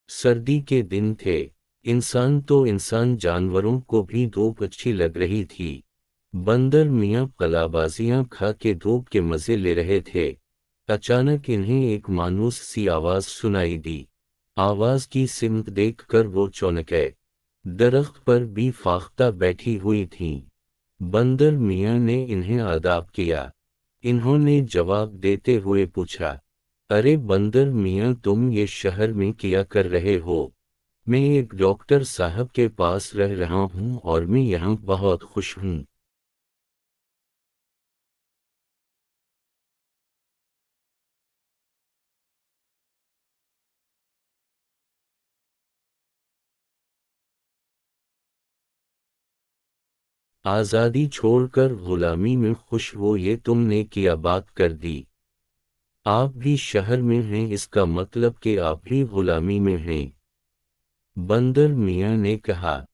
सर्दी के दिन थे। इंसान तो इंसान, जानवरों को भी धूप अच्छी लग रही थी। बंदर मियाँ कलाबाजियां खा के धूप के मजे ले रहे थे। अचानक इन्हें एक मायूस सी आवाज सुनाई दी। आवाज की सिमत देखकर वो चौंके। दरख्त पर भी फाख्ता बैठी हुई थीं। बंदर मियाँ ने इन्हें आदाब किया। इन्होंने जवाब देते हुए पूछा, अरे बंदर मियाँ, तुम ये शहर में क्या कर रहे हो? मैं एक डॉक्टर साहब के पास रह रहा हूँ और मैं यहाँ बहुत खुश हूँ। आज़ादी छोड़कर गुलामी में खुश हो, ये तुमने क्या बात कर दी? आप भी शहर में हैं, इसका मतलब कि आप भी गुलामी में हैं। बंदर मियाँ ने कहा,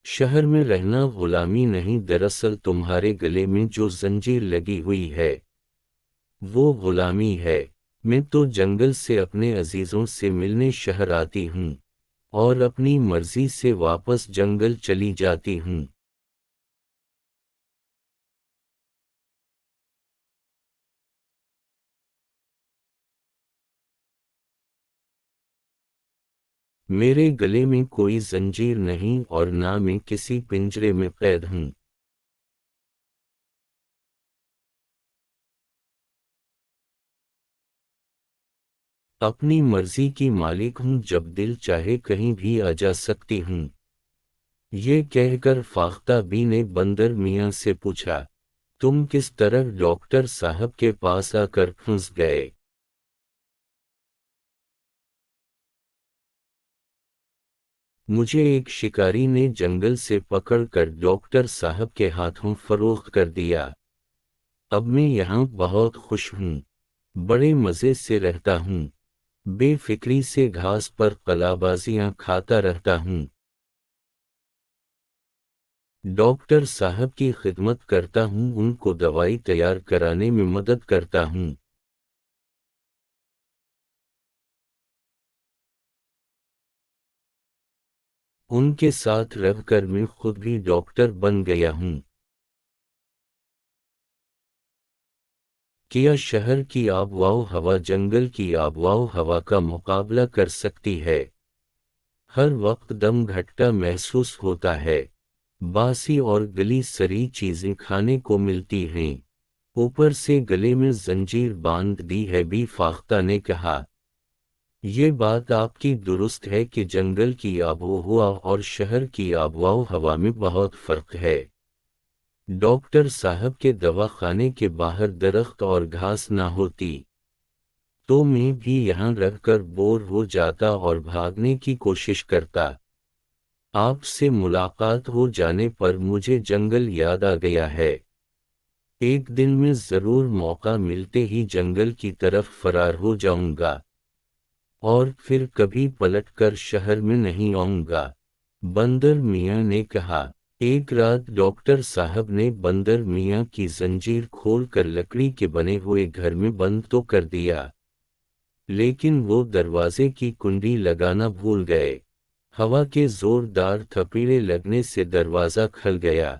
शहर में रहना गुलामी नहीं, दरअसल तुम्हारे गले में जो जंजीर लगी हुई है वो गुलामी है। मैं तो जंगल से अपने अजीजों से मिलने शहर आती हूँ और अपनी मर्जी से वापस जंगल चली जाती हूँ। मेरे गले में कोई जंजीर नहीं और ना मैं किसी पिंजरे में कैद हूँ। अपनी मर्जी की मालिक हूँ, जब दिल चाहे कहीं भी आ जा सकती हूँ। ये कहकर फाख्ता बी ने बंदर मियाँ से पूछा, तुम किस तरह डॉक्टर साहब के पास आकर फंस गए? मुझे एक शिकारी ने जंगल से पकड़कर डॉक्टर साहब के हाथों फरोख्त कर दिया। अब मैं यहाँ बहुत खुश हूँ, बड़े मज़े से रहता हूँ, बेफिक्री से घास पर कलाबाजियाँ खाता रहता हूँ। डॉक्टर साहब की खिदमत करता हूँ, उनको दवाई तैयार कराने में मदद करता हूँ। उनके साथ रहकर मैं खुद भी डॉक्टर बन गया हूँ। क्या शहर की आबवाओ हवा जंगल की आबवाओ हवा का मुकाबला कर सकती है? हर वक्त दम घटता महसूस होता है। बासी और गली सड़ी चीजें खाने को मिलती हैं। ऊपर से गले में जंजीर बांध दी है, भी फाख्ता ने कहा। ये बात आपकी दुरुस्त है कि जंगल की आबोहवा और शहर की आबोहवा हवा में बहुत फर्क है। डॉक्टर साहब के दवाखाने के बाहर दरख्त और घास ना होती तो मैं भी यहाँ रहकर बोर हो जाता और भागने की कोशिश करता। आपसे मुलाकात हो जाने पर मुझे जंगल याद आ गया है। एक दिन मैं जरूर मौका मिलते ही जंगल की तरफ फरार हो जाऊंगा और फिर कभी पलटकर शहर में नहीं आऊंगा। बंदर मियाँ ने कहा। एक रात डॉक्टर साहब ने बंदर मियाँ की जंजीर खोलकर लकड़ी के बने हुए घर में बंद तो कर दिया, लेकिन वो दरवाजे की कुंडी लगाना भूल गए। हवा के जोरदार थपेड़े लगने से दरवाजा खुल गया।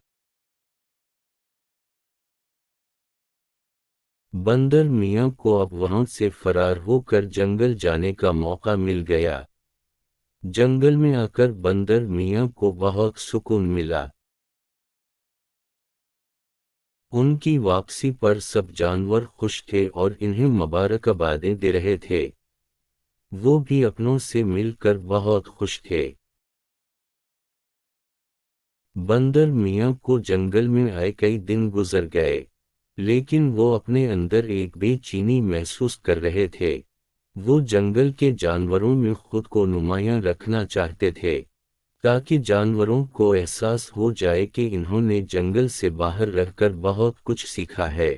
बंदर मियाँ को अब वहां से फरार होकर जंगल जाने का मौका मिल गया। जंगल में आकर बंदर मियाँ को बहुत सुकून मिला। उनकी वापसी पर सब जानवर खुश थे और इन्हें मुबारकबादें दे रहे थे। वो भी अपनों से मिलकर बहुत खुश थे। बंदर मियाँ को जंगल में आए कई दिन गुजर गए, लेकिन वो अपने अंदर एक बेचैनी महसूस कर रहे थे। वो जंगल के जानवरों में खुद को नुमायां रखना चाहते थे, ताकि जानवरों को एहसास हो जाए कि इन्होंने जंगल से बाहर रहकर बहुत कुछ सीखा है।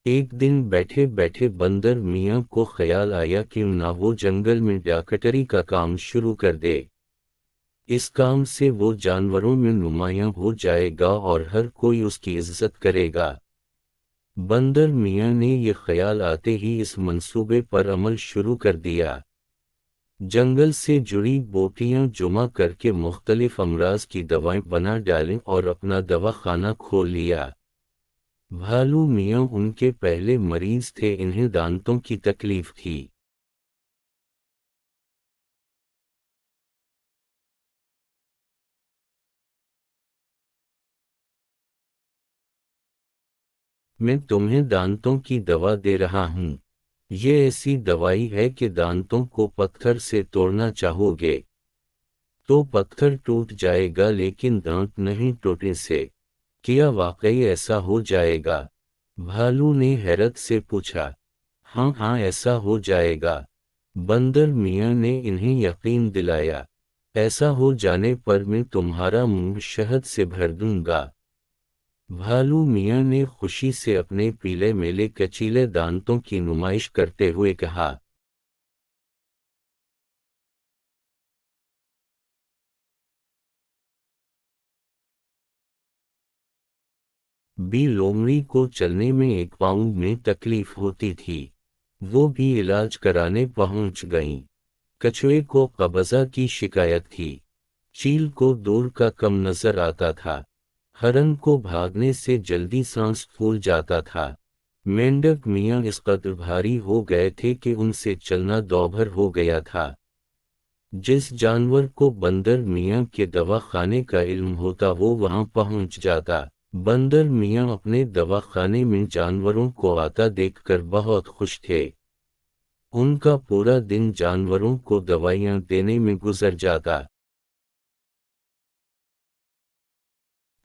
एक दिन बैठे बैठे बंदर मियाँ को ख्याल आया कि ना वो जंगल में डॉक्टरी का काम शुरू कर दे। इस काम से वो जानवरों में नुमायां हो जाएगा और हर कोई उसकी इज्जत करेगा। बंदर मियाँ ने ये ख्याल आते ही इस मंसूबे पर अमल शुरू कर दिया। जंगल से जुड़ी बोटियां जमा करके मुख्तलिफ अमराज की दवाएं बना डालें और अपना दवाखाना खोल लिया। भालू मियाँ उनके पहले मरीज थे, इन्हें दांतों की तकलीफ थी। मैं तुम्हें दांतों की दवा दे रहा हूँ। ये ऐसी दवाई है कि दांतों को पत्थर से तोड़ना चाहोगे तो पत्थर टूट जाएगा, लेकिन दांत नहीं टूटने से। क्या वाकई ऐसा हो जाएगा? भालू ने हैरत से पूछा। हाँ हाँ, ऐसा हो जाएगा। बंदर मियाँ ने इन्हें यकीन दिलाया। ऐसा हो जाने पर मैं तुम्हारा मुंह शहद से भर दूंगा। भालू मियाँ ने खुशी से अपने पीले मेले कचीले दांतों की नुमाइश करते हुए कहा। बी लोमड़ी को चलने में एक पाँव में तकलीफ होती थी। वो भी इलाज कराने पहुंच गईं। कछुए को कब्ज़ा की शिकायत थी। चील को दूर का कम नजर आता था। हरन को भागने से जल्दी सांस फूल जाता था। मेंढक मियाँ इस कदर भारी हो गए थे कि उनसे चलना दूभर हो गया था। जिस जानवर को बंदर मियाँ के दवाखाने का इल्म होता वो वहां पहुंच जाता। बंदर मियाँ अपने दवाखाने में जानवरों को आता देखकर बहुत खुश थे। उनका पूरा दिन जानवरों को दवाइयाँ देने में गुजर जाता।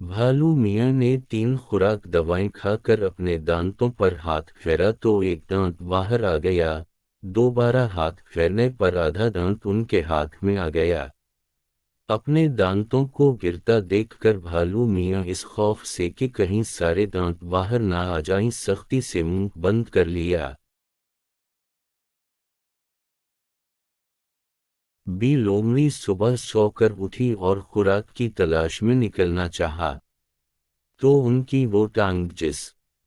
भालू मियाँ ने 3 खुराक दवाएं खाकर अपने दांतों पर हाथ फेरा तो एक दांत बाहर आ गया। दोबारा हाथ फेरने पर आधा दांत उनके हाथ में आ गया। अपने दांतों को गिरता देखकर भालू मियाँ इस खौफ से कि कहीं सारे दांत बाहर ना आ जाएं, सख्ती से मुंह बंद कर लिया। बी लोमड़ी सुबह सोकर उठी और खुराक की तलाश में निकलना चाहा, तो उनकी वो टांग जिस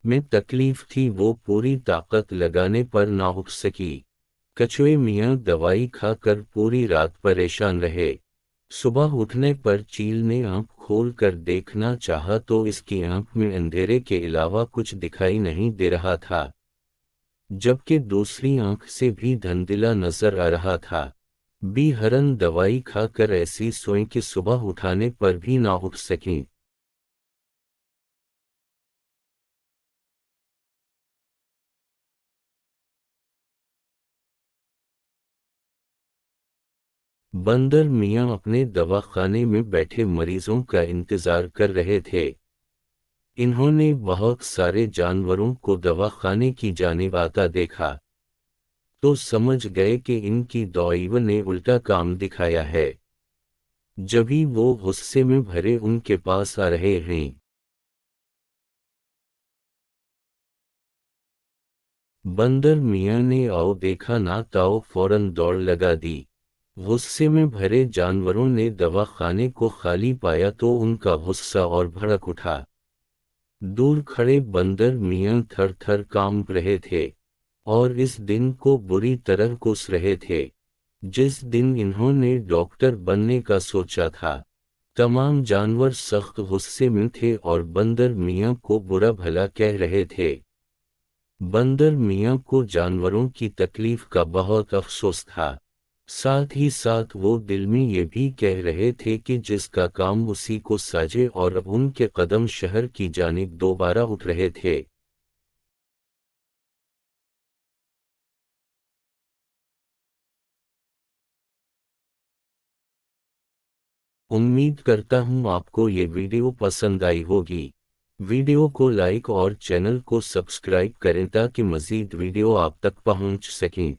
में तकलीफ थी वो पूरी ताकत लगाने पर ना उठ सकी। कछुए मियाँ दवाई खाकर पूरी रात परेशान रहे। सुबह उठने पर चील ने आंख खोल कर देखना चाहा तो इसकी आंख में अंधेरे के अलावा कुछ दिखाई नहीं दे रहा था, जबकि दूसरी आंख से भी धुंधला नजर आ रहा था। बी हरन दवाई खाकर ऐसी सोई कि सुबह उठाने पर भी ना उठ सकी। बंदर मियाँ अपने दवाखाने में बैठे मरीजों का इंतजार कर रहे थे। इन्होंने बहुत सारे जानवरों को दवाखाने की जानिब आता देखा तो समझ गए कि इनकी दौईव ने उल्टा काम दिखाया है। जभी वो गुस्से में भरे उनके पास आ रहे हैं। बंदर मियाँ ने आओ देखा ना ताओ फौरन दौड़ लगा दी। गुस्से में भरे जानवरों ने दवाखाने को खाली पाया तो उनका गुस्सा और भड़क उठा। दूर खड़े बंदर मियाँ थर थर कांप रहे थे और इस दिन को बुरी तरह कोस रहे थे जिस दिन इन्होंने डॉक्टर बनने का सोचा था। तमाम जानवर सख्त गुस्से में थे और बंदर मियाँ को बुरा भला कह रहे थे। बंदर मियाँ को जानवरों की तकलीफ का बहुत अफसोस था। साथ ही साथ वो दिल में ये भी कह रहे थे कि जिसका काम उसी को साजे, और अब उनके कदम शहर की जानिब दोबारा उठ रहे थे। उम्मीद करता हूँ आपको ये वीडियो पसंद आई होगी। वीडियो को लाइक और चैनल को सब्सक्राइब करें ताकि मज़ीद वीडियो आप तक पहुँच सकें।